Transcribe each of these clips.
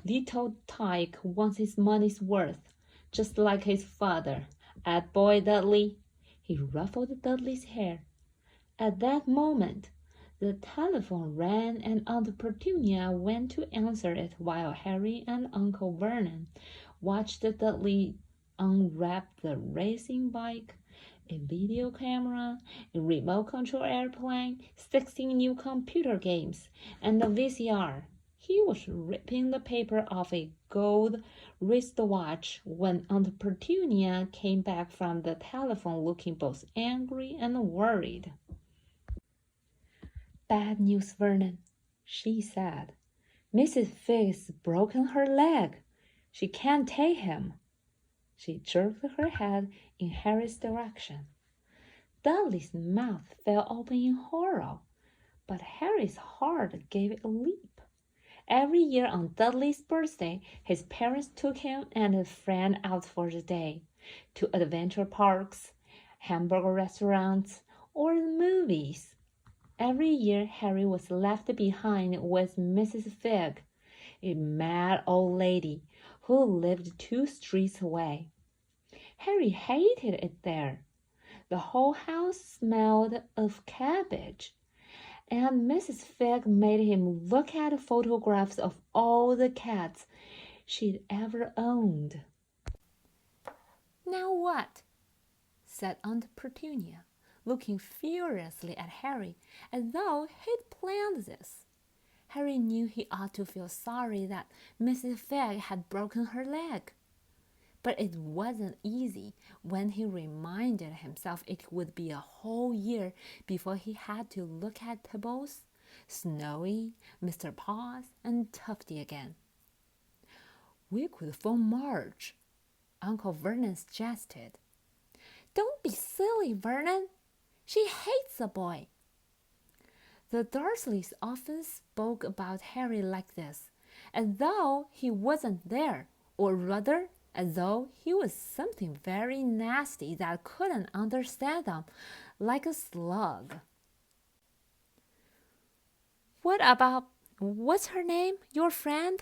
Little Tyke wants his money's worth, just like his father. Boy Dudley. He ruffled Dudley's hair. At that moment, the telephone rang and Aunt Petunia went to answer it while Harry and Uncle Vernon watched Dudley unwrap the racing bike, a video camera, a remote control airplane, 16 new computer games, and a VCR. He was ripping the paper off a gold wristwatch when Aunt Petunia came back from the telephone looking both angry and worried. Bad news, Vernon, she said. Mrs. Figg's broken her leg. She can't take him. She jerked her head in Harry's direction. Dudley's mouth fell open in horror, but Harry's heart gave a leap. Every year on Dudley's birthday, his parents took him and a friend out for the day, to adventure parks, hamburger restaurants, or the movies. Every year Harry was left behind with Mrs. Figg, a mad old lady who lived 2 streets away. Harry hated it there. The whole house smelled of cabbage, and Mrs. Figg made him look at photographs of all the cats she'd ever owned. Now what? Said Aunt Petunia, looking furiously at Harry as though he'd planned this. Harry knew he ought to feel sorry that Mrs. Figg had broken her leg. But it wasn't easy when he reminded himself it would be a whole year before he had to look at Tibbles, Snowy, Mr. Paws, and Tufty again. We could phone Marge, Uncle Vernon suggested. Don't be silly, Vernon. She hates the boy. The Dursleys often spoke about Harry like this, as though he wasn't there, or rather, as though he was something very nasty that couldn't understand them, like a slug. What's her name, your friend?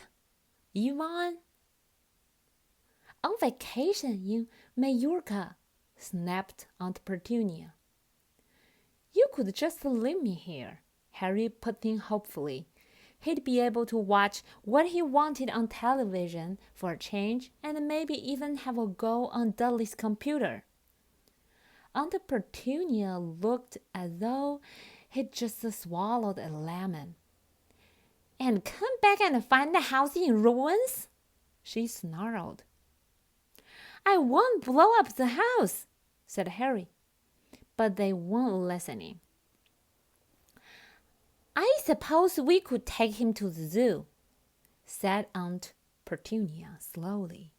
Yvonne? On vacation in Majorca, snapped Aunt Petunia. You could just leave me here, Harry put in hopefully. He'd be able to watch what he wanted on television for a change and maybe even have a go on Dudley's computer. Aunt Petunia looked as though he'd just swallowed a lemon. And come back and find the house in ruins? She snarled. I won't blow up the house, said Harry, but they weren't listening. I suppose we could take him to the zoo, said Aunt Petunia slowly,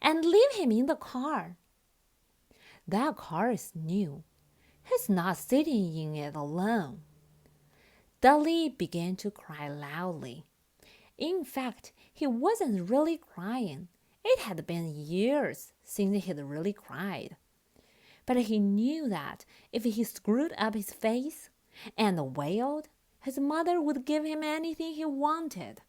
and leave him in the car. That car is new. He's not sitting in it alone. Dudley began to cry loudly. In fact, he wasn't really crying. It had been years since he'd really cried. But he knew that if he screwed up his face and wailed, his mother would give him anything he wanted.